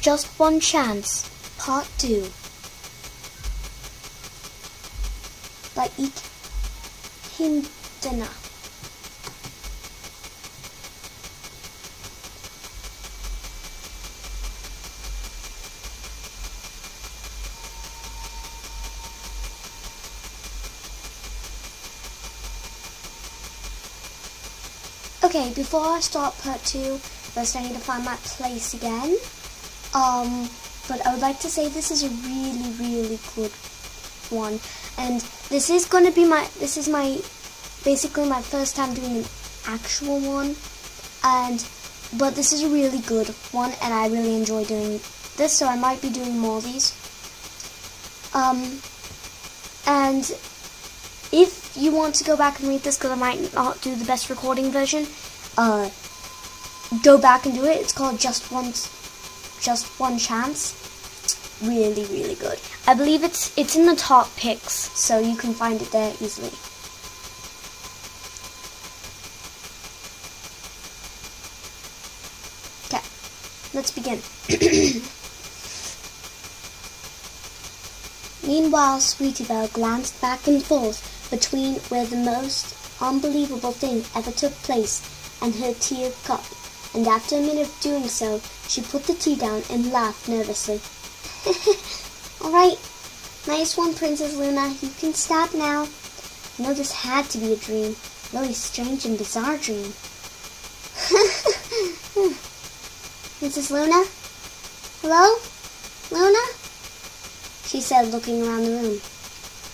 Just One Chance, Part 2 by Ik Hindena. Okay, before I start part 2, first I need to find my place again. But I would like to say this is a really, really good one. And this is basically my first time doing an actual one. But this is a really good one, and I really enjoy doing this, so I might be doing more of these. And if you want to go back and read this, because I might not do the best recording version, go back and do it. It's called Just One Chance. Really, really good. I believe it's in the top picks, so you can find it there easily. Okay, let's begin. Meanwhile, Sweetie Belle glanced back and forth between where the most unbelievable thing ever took place and her tea cup, and after a minute of doing so, she put the tea down and laughed nervously. All right, nice one, Princess Luna. You can stop now. I know this had to be a dream, really strange and bizarre dream. Princess Luna? Hello? Luna? She said, looking around the room.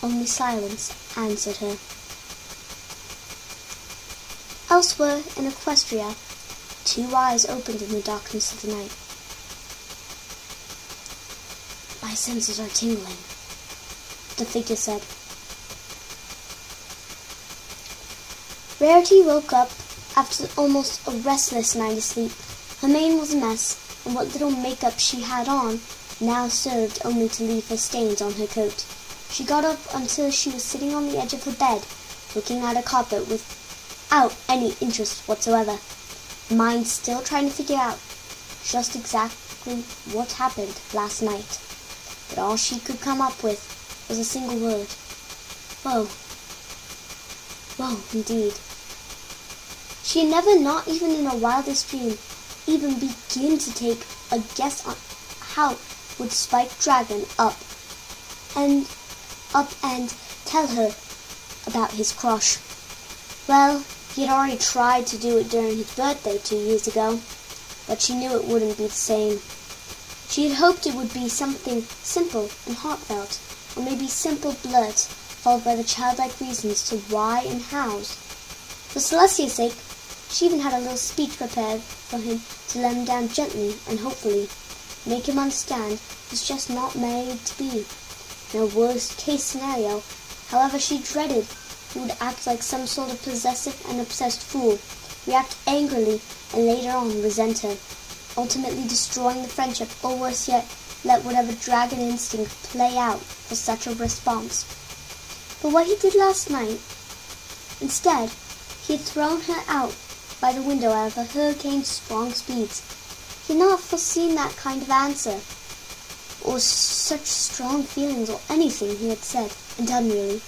Only silence answered her. Elsewhere in Equestria, two eyes opened in the darkness of the night. My senses are tingling, the figure said. Rarity woke up after almost a restless night of sleep. Her mane was a mess, and what little makeup she had on now served only to leave her stains on her coat. She got up until she was sitting on the edge of her bed, looking at a carpet without any interest whatsoever, her mind still trying to figure out just exactly what happened last night. But all she could come up with was a single word. Whoa. Whoa, indeed. She had never, not even in her wildest dream, even begin to take a guess on how would Spike Dragon up and tell her about his crush. Well, he had already tried to do it during his birthday 2 years ago, but she knew it wouldn't be the same. She had hoped it would be something simple and heartfelt, or maybe simple blurt, followed by the childlike reasons to why and hows. For Celestia's sake, she even had a little speech prepared for him to let him down gently and hopefully make him understand it was just not made to be. In a worst-case scenario, however, she dreaded he would act like some sort of possessive and obsessed fool, react angrily, and later on resent her, ultimately destroying the friendship, or worse yet, let whatever dragon instinct play out for such a response. But what he did last night, instead, he had thrown her out by the window out of a hurricane's strong speeds. He had not foreseen that kind of answer, or such strong feelings, or anything he had said and done, really.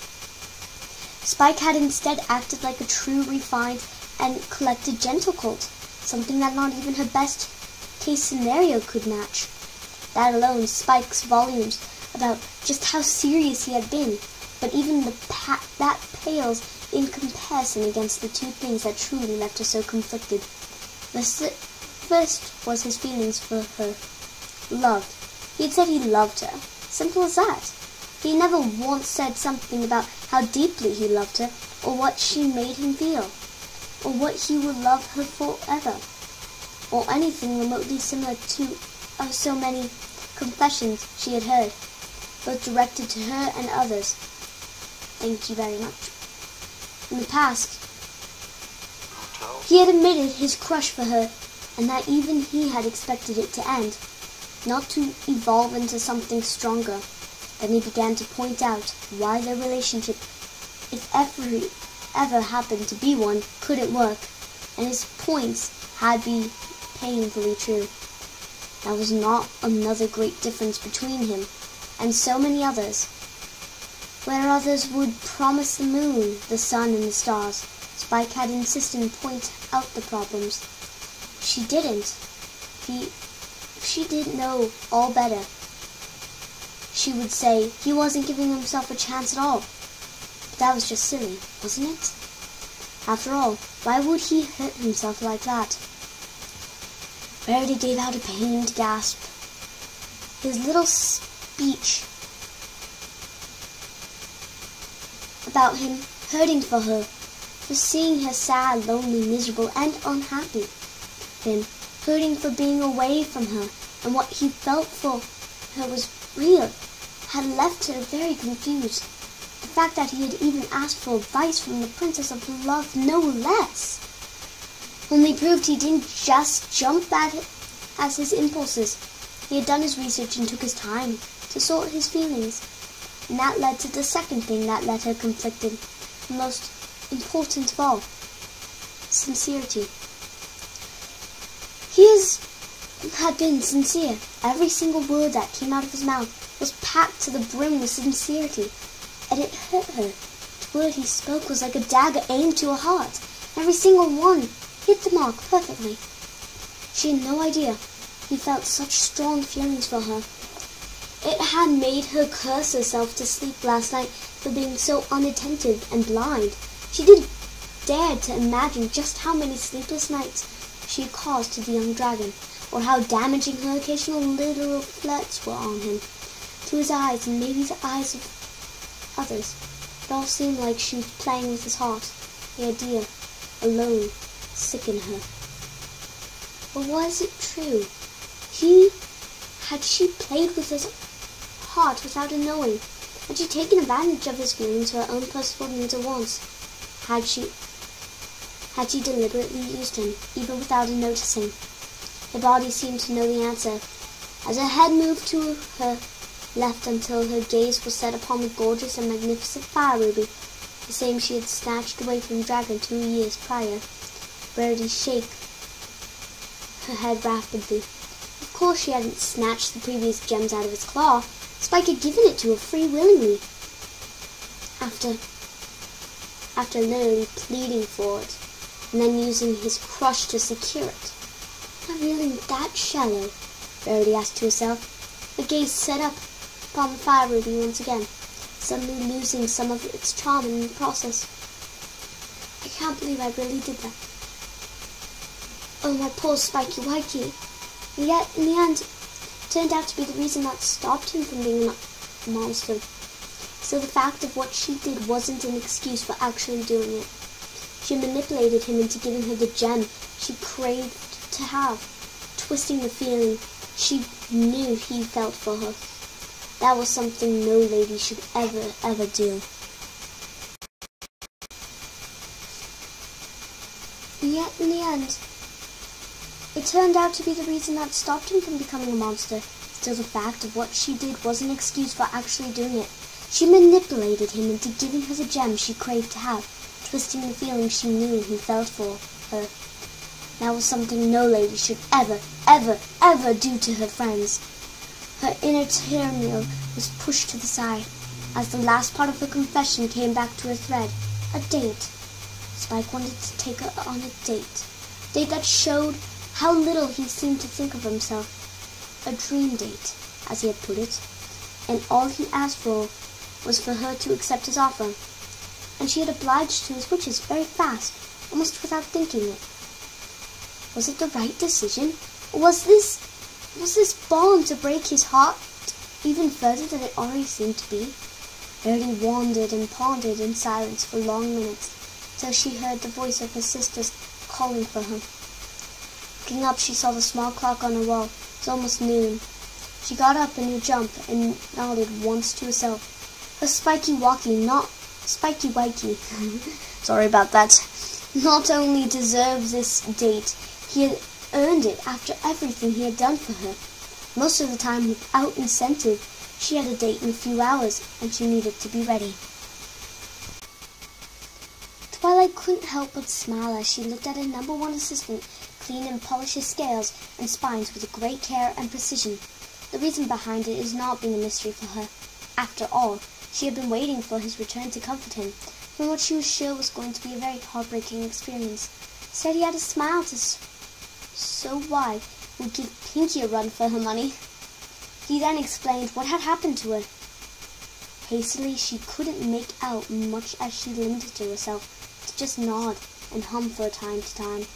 Spike had instead acted like a true, refined, and collected gentle colt, something that not even her best-case scenario could match. That alone Spike's volumes about just how serious he had been, but even that pales in comparison against the two things that truly left her so conflicted. The first was his feelings for her. Love. He had said he loved her. Simple as that. He never once said something about how deeply he loved her, or what she made him feel, or what he would love her forever, or anything remotely similar to so many confessions she had heard, both directed to her and others. Thank you very much. In the past, he had admitted his crush for her, and that even he had expected it to end, not to evolve into something stronger. Then he began to point out why their relationship, if ever happened to be one, couldn't work, and his points had been painfully true. That was not another great difference between him and so many others. Where others would promise the moon, the sun, and the stars, Spike had insisted point out the problems. She didn't. She didn't know all better. She would say he wasn't giving himself a chance at all. But that was just silly, wasn't it? After all, why would he hurt himself like that? Rarity gave out a pained gasp. His little speech about him hurting for her, for seeing her sad, lonely, miserable, and unhappy. Him hurting for being away from her, and what he felt for her was real, had left her very confused. The fact that he had even asked for advice from the Princess of Love, no less, only proved he didn't just jump at it as his impulses. He had done his research and took his time to sort his feelings, and that led to the second thing that led her conflicted, the most important of all, sincerity. He had been sincere. Every single word that came out of his mouth was packed to the brim with sincerity, and it hurt her. The word he spoke was like a dagger aimed to her heart. Every single one hit the mark perfectly. She had no idea he felt such strong feelings for her. It had made her curse herself to sleep last night for being so unattentive and blind. She didn't dare to imagine just how many sleepless nights she had caused to the young dragon, or how damaging her occasional literal flirts were on him. To his eyes, and maybe the eyes of others, it all seemed like she was playing with his heart. The idea alone sickened her. Or was it true? Had she played with his heart without him knowing? Had she taken advantage of his feelings for her own personal needs or wants? Had she deliberately used him, even without him noticing? Her body seemed to know the answer, as her head moved to her left until her gaze was set upon the gorgeous and magnificent fire ruby, the same she had snatched away from the dragon 2 years prior. Rarity shook her head rapidly. Of course she hadn't snatched the previous gems out of his claw. Spike had given it to her free willingly. After literally pleading for it, and then using his crush to secure it. Not really that shallow, Rarity asked to herself, her gaze set up upon the fire ruby once again, suddenly losing some of its charm in the process. I can't believe I really did that. Oh, my poor Spiky Wikey. And yet, in the end, it turned out to be the reason that stopped him from being a monster. So the fact of what she did wasn't an excuse for actually doing it. She manipulated him into giving her the gem she craved to have, twisting the feeling she knew he felt for her. That was something no lady should ever do. And yet, in the end, it turned out to be the reason that stopped him from becoming a monster. Still, the fact of what she did was an excuse for actually doing it. She manipulated him into giving her the gem she craved to have, twisting the feeling she knew he felt for her. That was something no lady should ever do to her friends. Her inner turmoil was pushed to the side, as the last part of her confession came back to her thread. A date. Spike wanted to take her on a date. A date that showed how little he seemed to think of himself. A dream date, as he had put it. And all he asked for was for her to accept his offer. And she had obliged to his wishes very fast, almost without thinking it. Was it the right decision? Or was this bond to break his heart even further than it already seemed to be? Rarity wandered and pondered in silence for long minutes, till she heard the voice of her sisters calling for her. Looking up, she saw the small clock on the wall. It was almost noon. She got up in a jump and nodded once to herself. Her Spiky Wikey, sorry about that, not only deserved this date, he had earned it after everything he had done for her. Most of the time, without incentive, she had a date in a few hours, and she needed to be ready. Twilight couldn't help but smile as she looked at her #1 assistant clean and polish his scales and spines with great care and precision. The reason behind it is not being a mystery for her. After all, she had been waiting for his return to comfort him, from what she was sure was going to be a very heartbreaking experience. Said he had a smile so wide would give Pinky a run for her money. He then explained what had happened to her. Hastily, she couldn't make out much as she limited herself to just nod and hum for time to time,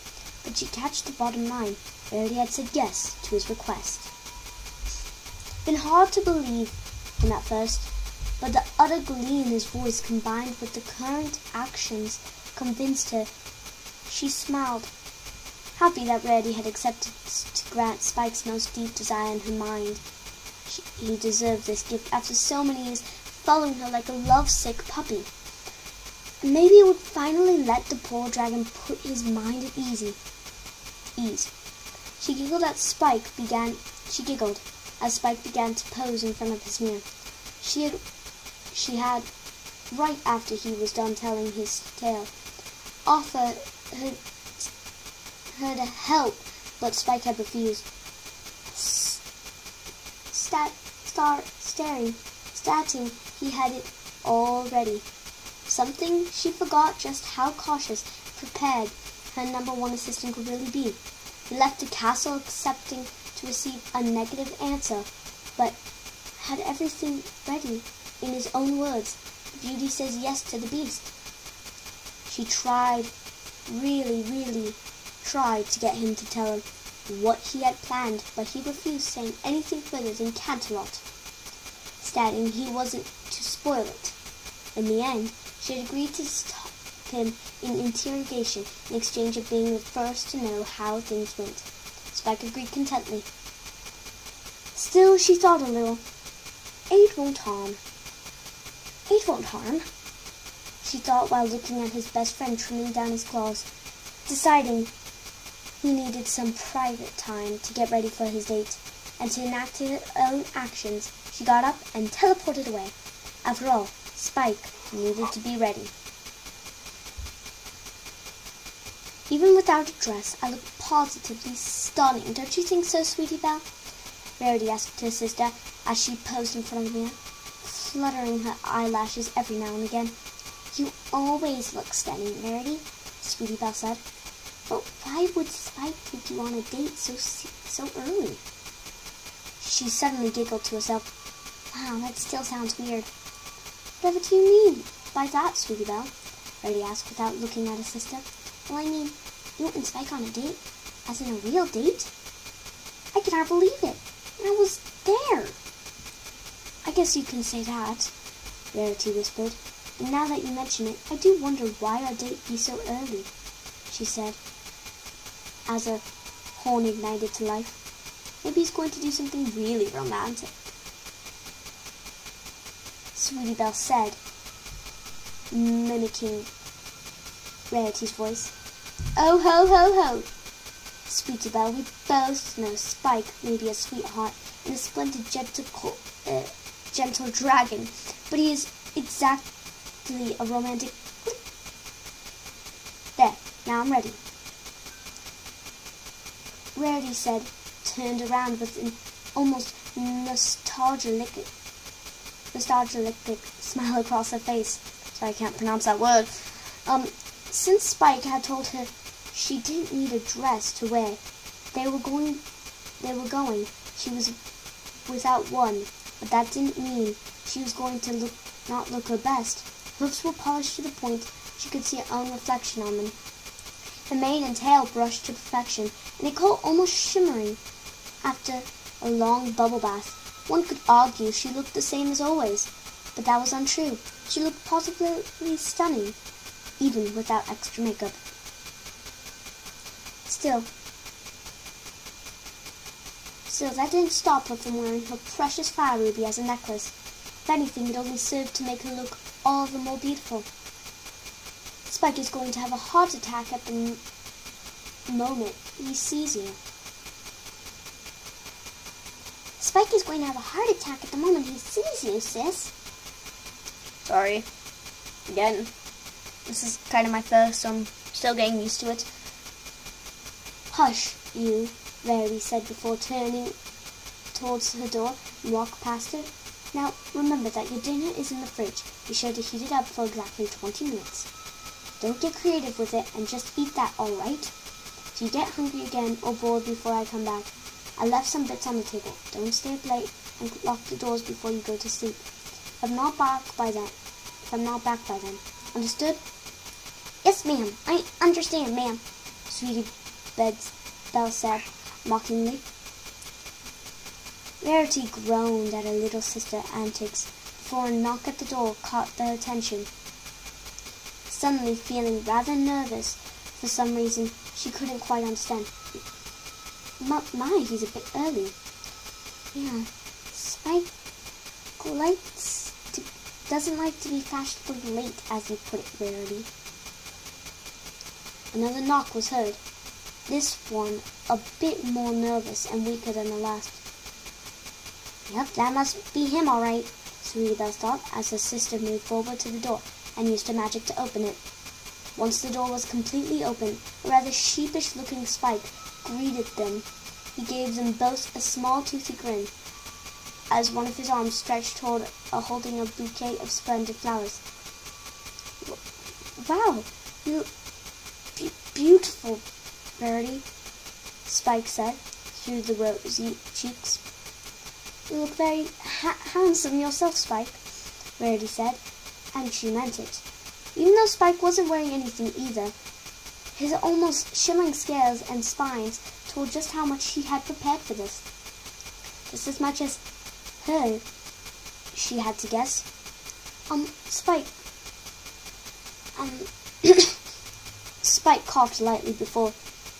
but she catched the bottom line. Rarity had said yes to his request. Been hard to believe him at first, but the utter glee in his voice combined with the current actions convinced her. She smiled, happy that Rarity had accepted to grant Spike's most deep desire in her mind. He deserved this gift after so many years following her like a lovesick puppy. Maybe it would finally let the poor dragon put his mind at ease. She giggled as Spike began to pose in front of his mirror. She had, right after he was done telling his tale, offered her to help, but Spike had refused. Stating he had it all ready. Something she forgot just how cautious, prepared her number one assistant could really be. He left the castle expecting to receive a negative answer, but had everything ready. In his own words, Beauty says yes to the beast. She tried, really tried to get him to tell her what he had planned, but he refused, saying anything further than Canterlot, stating he wasn't to spoil it. In the end, she had agreed to stop him in interrogation in exchange of being the first to know how things went. Spike agreed contentedly. Still, she thought a little. It won't harm, she thought while looking at his best friend trimming down his claws, deciding he needed some private time to get ready for his date, and to enact his own actions. She got up and teleported away. After all, Spike needed to be ready. Even without a dress, I look positively stunning. Don't you think so, Sweetie Belle? Rarity asked her sister as she posed in front of the mirror, fluttering her eyelashes every now and again. You always look stunning, Rarity, Sweetie Belle said. But why would Spike take you on a date so early? She suddenly giggled to herself. Wow, that still sounds weird. Whatever do you mean by that, Sweetie Belle? Rarity asked without looking at her sister. Well, I mean, you and Spike on a date? As in a real date? I cannot believe it. I was there. I guess you can say that, Rarity whispered. And now that you mention it, I do wonder why our date be so early, she said, as her horn ignited to life. Maybe he's going to do something really romantic, Sweetie Belle said, mimicking Rarity's voice. Oh, ho, ho, ho, Sweetie Belle, we both know Spike may be a sweetheart and a splendid gentle dragon, but he is exactly a romantic... There, now I'm ready, Rarity said, turned around with an almost nostalgic smile across her face. Sorry, I can't pronounce that word. Since Spike had told her she didn't need a dress to wear, they were going. She was without one, but that didn't mean she was going to not look her best. Hoofs were polished to the point she could see her own reflection on them. Her mane and tail brushed to perfection, and her coat almost shimmering after a long bubble bath. One could argue she looked the same as always, but that was untrue. She looked positively stunning, even without extra makeup. Still, that didn't stop her from wearing her precious fire ruby as a necklace. If anything, it only served to make her look all the more beautiful. Spike is going to have a heart attack at the moment he sees you. Spike is going to have a heart attack at the moment he sees you, sis. Sorry. Again, this is kind of my first, so I'm still getting used to it. Hush, you, Rarity said before turning towards her door and walked past her. Now, remember that your dinner is in the fridge. Be sure to heat it up for exactly 20 minutes. Don't get creative with it and just eat that, all right? If you get hungry again or bored before I come back, I left some bits on the table. Don't stay up late and lock the doors before you go to sleep. If I'm not back by then. Understood? Yes, ma'am. I understand, ma'am, Sweetie Belle said mockingly. Rarity groaned at her little sister's antics before a knock at the door caught their attention. Suddenly feeling rather nervous for some reason she couldn't quite understand. My, he's a bit early. Yeah, Spike doesn't like to be fashionably late, as you put it, Rarity. Another knock was heard, this one a bit more nervous and weaker than the last. Yep, that must be him, all right, Sweetie Belle thought, as her sister moved forward to the door and used her magic to open it. Once the door was completely open, a rather sheepish-looking Spike greeted them. He gave them both a small toothy grin, as one of his arms stretched toward holding a bouquet of splendid flowers. Wow, you beautiful, Rarity, Spike said through the rosy cheeks. You look very handsome yourself, Spike, Rarity said, and she meant it. Even though Spike wasn't wearing anything either, his almost shimmering scales and spines told just how much he had prepared for this. Just as much as her, she had to guess. Spike. Spike coughed lightly before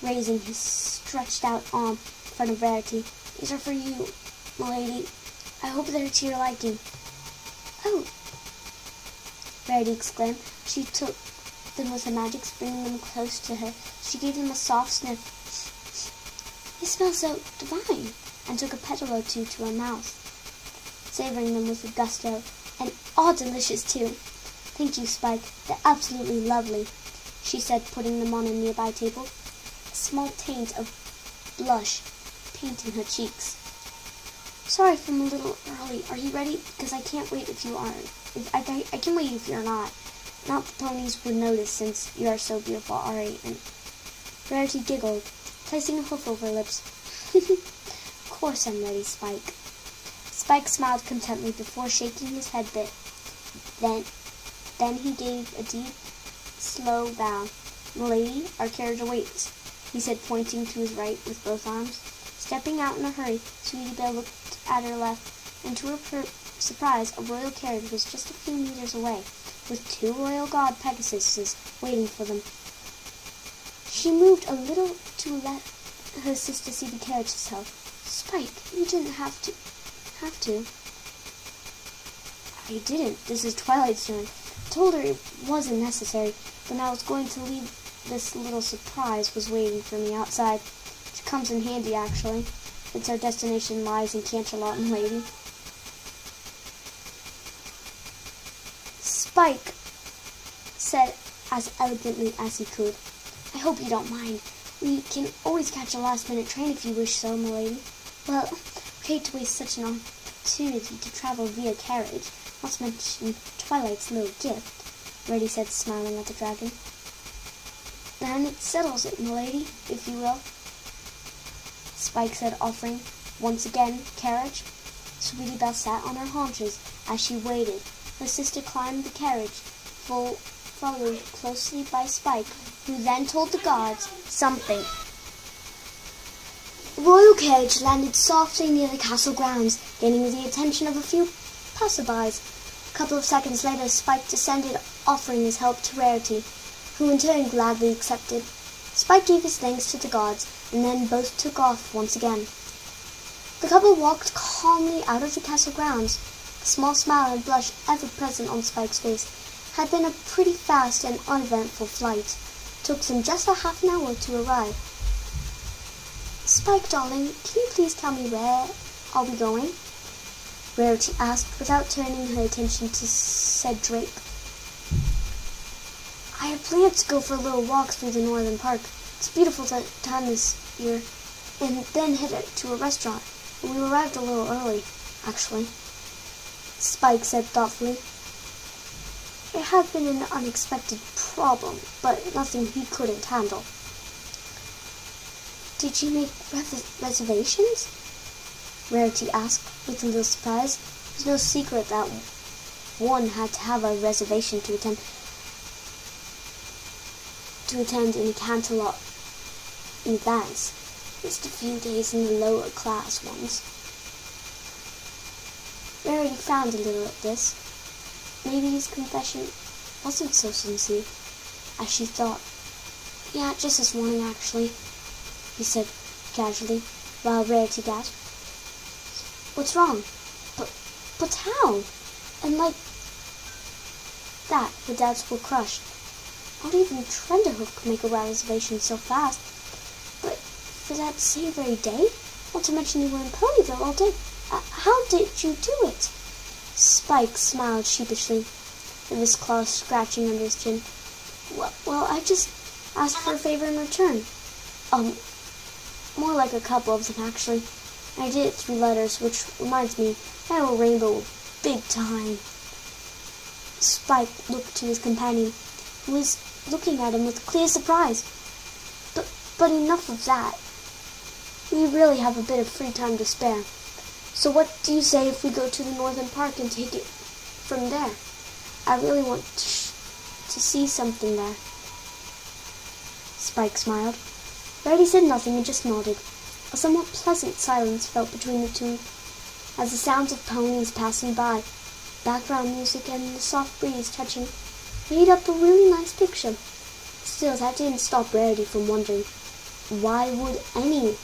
raising his stretched out arm in front of Rarity. These are for you, m'lady. I hope they're to your liking. Oh, Rarity exclaimed. She took them with her magic, bringing them close to her. She gave them a soft sniff. They smell so divine, and took a petal or two to her mouth, savoring them with gusto, and all delicious too. Thank you, Spike. They're absolutely lovely, she said, putting them on a nearby table, a small taint of blush painting her cheeks. Sorry if I'm a little early. Are you ready? Because I can't wait if you aren't. I can wait if you're not. Not the ponies would notice since you are so beautiful, Ari. And Rarity giggled, placing a hoof over her lips. Of course I'm ready, Spike. Spike smiled contently before shaking his head a bit. Then he gave a deep, slow bow. M'lady, our carriage awaits, he said, pointing to his right with both arms. Stepping out in a hurry, Sweetie Belle looked at her left, and to her surprise, a royal carriage was just a few meters away, with 2 royal god Pegasuses waiting for them. She moved a little to let her sister see the carriage herself. Spike, you didn't have to. I didn't. This is Twilight's turn. I told her it wasn't necessary. When I was going to leave, this little surprise was waiting for me outside. Which comes in handy, actually, since our destination lies in Canterlot, m'lady. Spike said as elegantly as he could. I hope you don't mind. We can always catch a last-minute train if you wish so, m'lady. Well, I'd hate to waste such an opportunity to travel via carriage, not to mention Twilight's little gift, Rarity said, smiling at the dragon. And it settles it, m'lady, if you will, Spike said, offering once again carriage. Sweetie Belle sat on her haunches as she waited. Her sister climbed the carriage, followed closely by Spike, who then told the gods something. The royal carriage landed softly near the castle grounds, gaining the attention of a few passerbys. A couple of seconds later, Spike descended, offering his help to Rarity, who in turn gladly accepted. Spike gave his thanks to the gods, and then both took off once again. The couple walked calmly out of the castle grounds. The small smile and blush ever present on Spike's face had been a pretty fast and uneventful flight. It took them just a half an hour to arrive. Spike, darling, can you please tell me where are we going? Rarity asked without turning her attention to Cedric. I had planned to go for a little walk through the northern park. It's a beautiful time this here and then headed to a restaurant. We arrived a little early, actually, Spike said thoughtfully. It had been an unexpected problem, but nothing he couldn't handle. Did you make reservations? Rarity asked with a little surprise. It was no secret that one had to have a reservation to attend in a Canterlot in advance, just a few days in the lower class ones. Rarity frowned a little at this. Maybe his confession wasn't so sincere as she thought. Yeah, just this morning actually, he said casually, while Rarity gasped. What's wrong? But how? And like that, her doubts were crushed. Not even Trenderhoof could make a reservation so fast. But for that same very day? Not to mention you were in Ponyville all day. How did you do it? Spike smiled sheepishly, with his claws scratching under his chin. Well, I just asked for a favor in return. More like a couple of them, actually. I did it through letters, which reminds me, I owe Rainbow big time. Spike looked to his companion, who was looking at him with clear surprise. But enough of that. We really have a bit of free time to spare. So what do you say if we go to the Northern Park and take it from there? I really want to see something there. Spike smiled. Rarity said nothing and just nodded. A somewhat pleasant silence fell between the two, as the sounds of ponies passing by, background music, and the soft breeze touching made up a really nice picture. Still, that didn't stop Rarity from wondering, why would any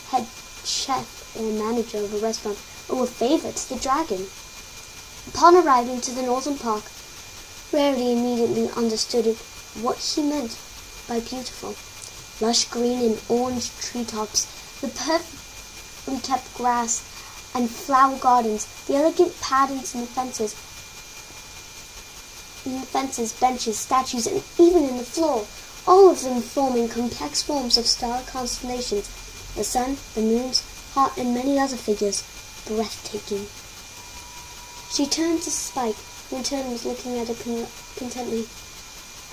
head chef or manager of a restaurant owe a favor to the dragon? Upon arriving to the Northern Park, Rarity immediately understood what he meant by beautiful. Lush green and orange treetops, the perfectly kept grass and flower gardens, the elegant patterns in the fences, benches, statues, and even in the floor, all of them forming complex forms of star constellations, the sun, the moons, heart, and many other figures, breathtaking. She turned to Spike, who in turn was looking at her contently.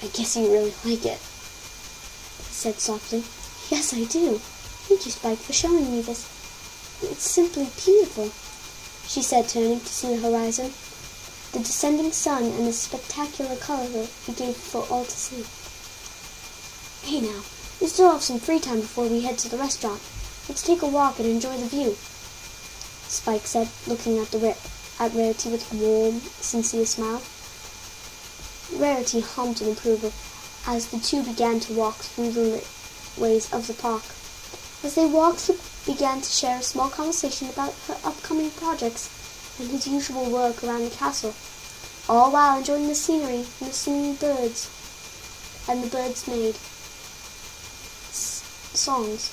I guess you really like it, he said softly. Yes, I do. Thank you, Spike, for showing me this. It's simply beautiful, she said, turning to see the horizon, the descending sun, and the spectacular color it gave for all to see. Hey now, we still have some free time before we head to the restaurant. Let's take a walk and enjoy the view, Spike said, looking at Rarity with a warm, sincere smile. Rarity hummed in approval as the two began to walk through the ways of the park. As they walked, they began to share a small conversation about her upcoming projects and his usual work around the castle, all while enjoying the scenery and the singing birds, and the birds made songs.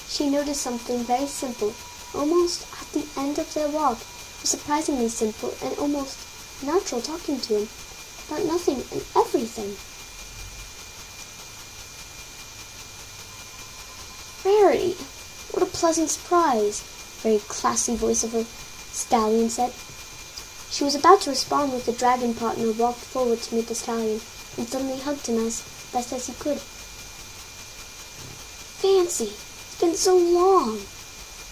She noticed something very simple, almost at the end of their walk. It was surprisingly simple and almost natural, talking to him about nothing and everything. Rarity, what a pleasant surprise, very classy voice of a stallion said. She was about to respond when the dragon partner walked forward to meet the stallion and suddenly hugged him as best as he could. Fancy, it's been so long,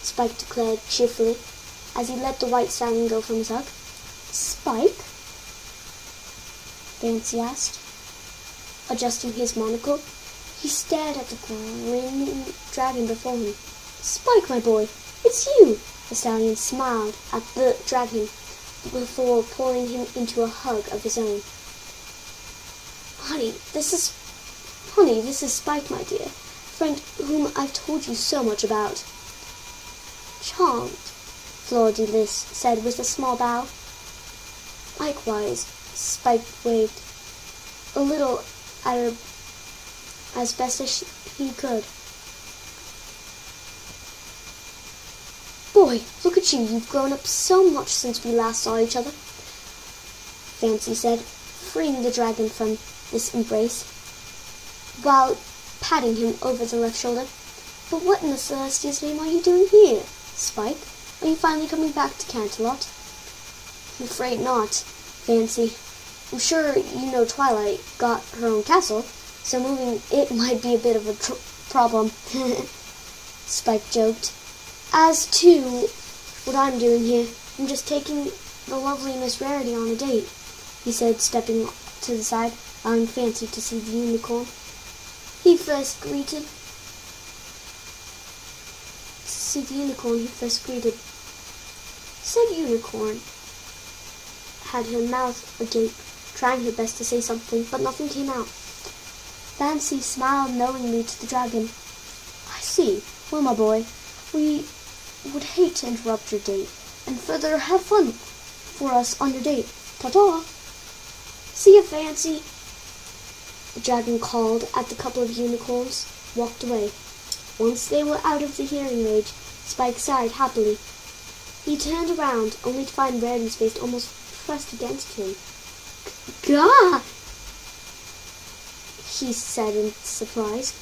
Spike declared cheerfully as he let the white stallion go from his hug. Spike? Fancy asked, adjusting his monocle. He stared at the grinning dragon before him. Spike, my boy, it's you! The stallion smiled at the dragon before pulling him into a hug of his own. Honey, this is Spike, my dear, friend whom I've told you so much about. Charmed, Fleur de Lis said with a small bow. Likewise, Spike waved a little at her as best as he could. Boy, look at you, you've grown up so much since we last saw each other, Fancy said, freeing the dragon from this embrace, while patting him over the left shoulder. But what in the Celestia's name are you doing here, Spike? Are you finally coming back to Canterlot? I'm afraid not, Fancy. I'm sure you know Twilight got her own castle, so moving it might be a bit of a problem. Spike joked. As to what I'm doing here, I'm just taking the lovely Miss Rarity on a date, he said, stepping to the side, allowing Fancy to see the unicorn. He first greeted. Said unicorn had her mouth agape, trying her best to say something, but nothing came out. Fancy smiled knowingly to the dragon. I see. Well, my boy, we would hate to interrupt your date, and further have fun for us on your date. Ta-ta! See ya, Fancy! The dragon called at the couple of unicorns, walked away. Once they were out of the hearing range, Spike sighed happily. He turned around, only to find Rarity's face almost pressed against him. Gah! He said in surprise.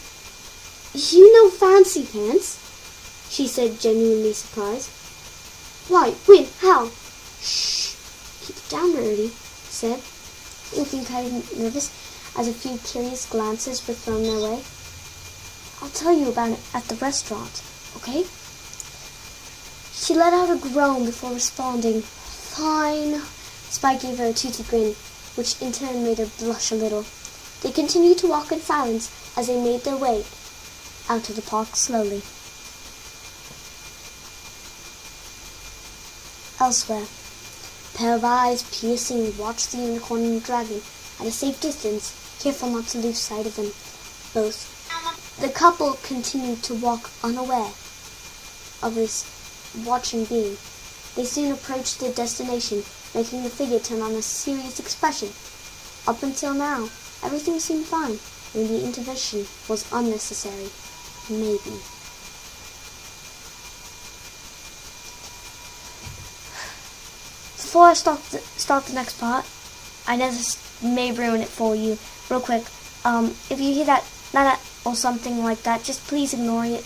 You know Fancy Pants? She said, genuinely surprised. Why, when, how? Shh! Keep it down, Rarity, he said, looking kind of nervous as a few curious glances were thrown their way. I'll tell you about it at the restaurant, okay? She let out a groan before responding. Fine. Spike gave her a toothy grin, which in turn made her blush a little. They continued to walk in silence as they made their way out of the park slowly. Elsewhere, a pair of eyes piercing watched the unicorn and the dragon at a safe distance, careful not to lose sight of them both. The couple continued to walk unaware of this watching being. They soon approached their destination, making the figure turn on a serious expression. Up until now, everything seemed fine, and the intervention was unnecessary. Maybe. Before I start the next part, I know this may ruin it for you. Real quick, if you hear that or something like that, just please ignore it.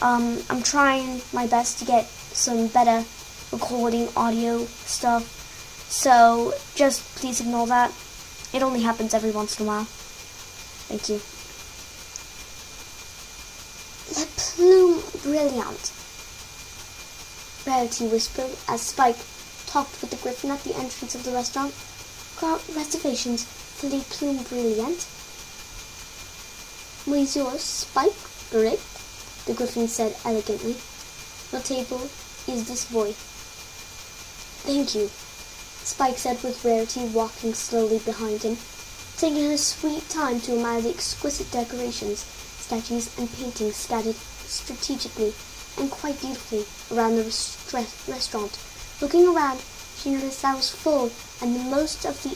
I'm trying my best to get some better recording audio stuff, so just please ignore that. It only happens every once in a while. Thank you. Le Plume Brilliant, Rarity whispered as Spike talked with the griffin at the entrance of the restaurant. Got reservations for Le Plume Brilliant? Monsieur Spike, correct? The griffin said elegantly. Your table is this boy. Thank you, Spike said with Rarity walking slowly behind him, taking her sweet time to admire the exquisite decorations, statues, and paintings scattered strategically and quite beautifully around the restaurant. Looking around, she noticed that it was full, and most of the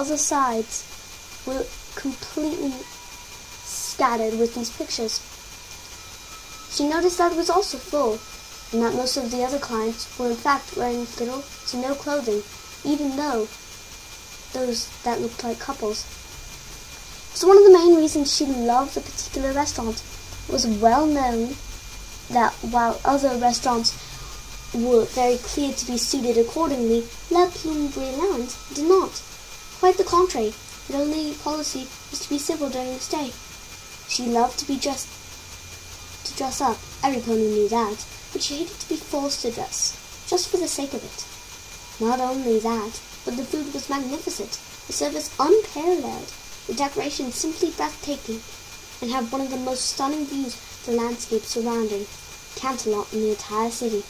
other sides were completely scattered with these pictures. She noticed that it was also full, and that most of the other clients were in fact wearing little to no clothing, even though those that looked like couples. So one of the main reasons she loved the particular restaurant was well known that while other restaurants were very clear to be suited accordingly, Le Plume Brilliant did not. Quite the contrary, its only policy was to be civil during the stay. She loved to dress up, every pony knew that, but she hated to be forced to dress, just for the sake of it. Not only that, but the food was magnificent, the service unparalleled, the decorations simply breathtaking, and had one of the most stunning views of the landscape surrounding Canterlot in the entire city.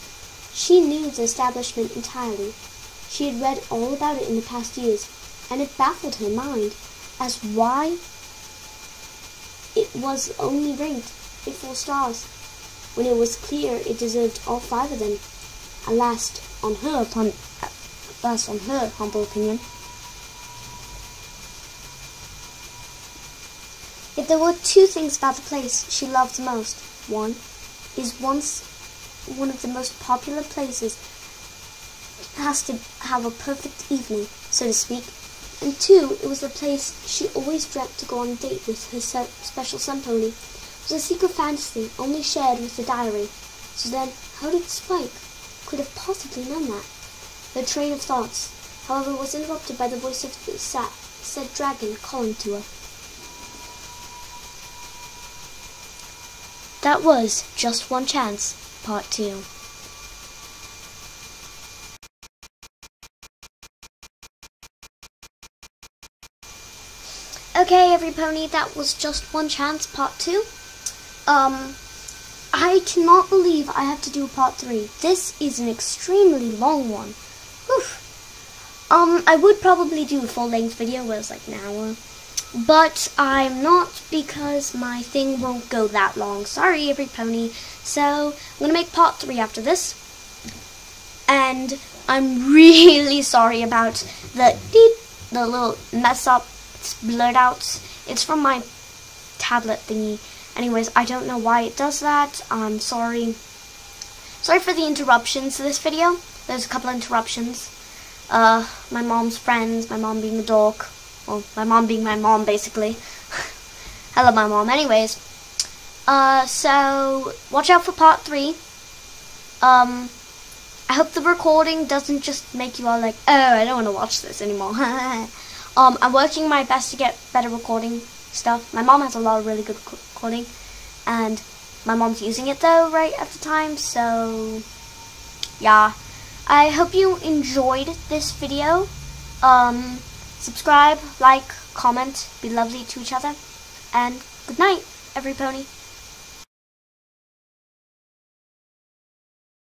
She knew the establishment entirely. She had read all about it in the past years, and it baffled her mind as why it was only ranked 4 stars, when it was clear it deserved all 5 of them. Alas, on her humble opinion. If there were 2 things about the place she loved the most, one is one of the most popular places has to have a perfect evening, so to speak, and 2, it was the place she always dreamt to go on a date with her special sun pony, It was a secret fantasy only shared with the diary. So then, how did Spike could have possibly known that? Her train of thoughts, however, was interrupted by the voice of the said dragon calling to her. That was Just One Chance, Part 2. Okay, everypony, that was Just One Chance, Part 2. I cannot believe I have to do Part 3. This is an extremely long one. Whew. I would probably do a full-length video where it's like an hour. But I'm not, because my thing won't go that long. Sorry, everypony. So, I'm going to make Part 3 after this. And I'm really sorry about the little mess up. It's blurred out. It's from my tablet thingy. Anyways, I don't know why it does that. I'm sorry. Sorry for the interruptions to this video. There's a couple of interruptions. My mom's friends, my mom being a dork. Well, my mom being my mom, basically. Hello, my mom. Anyways. So, watch out for Part 3. I hope the recording doesn't just make you all like, oh, I don't want to watch this anymore. I'm working my best to get better recording stuff. My mom has a lot of really good recording, and my mom's using it though right at the time, so yeah. I hope you enjoyed this video. Subscribe, like, comment, be lovely to each other, and good night, everypony.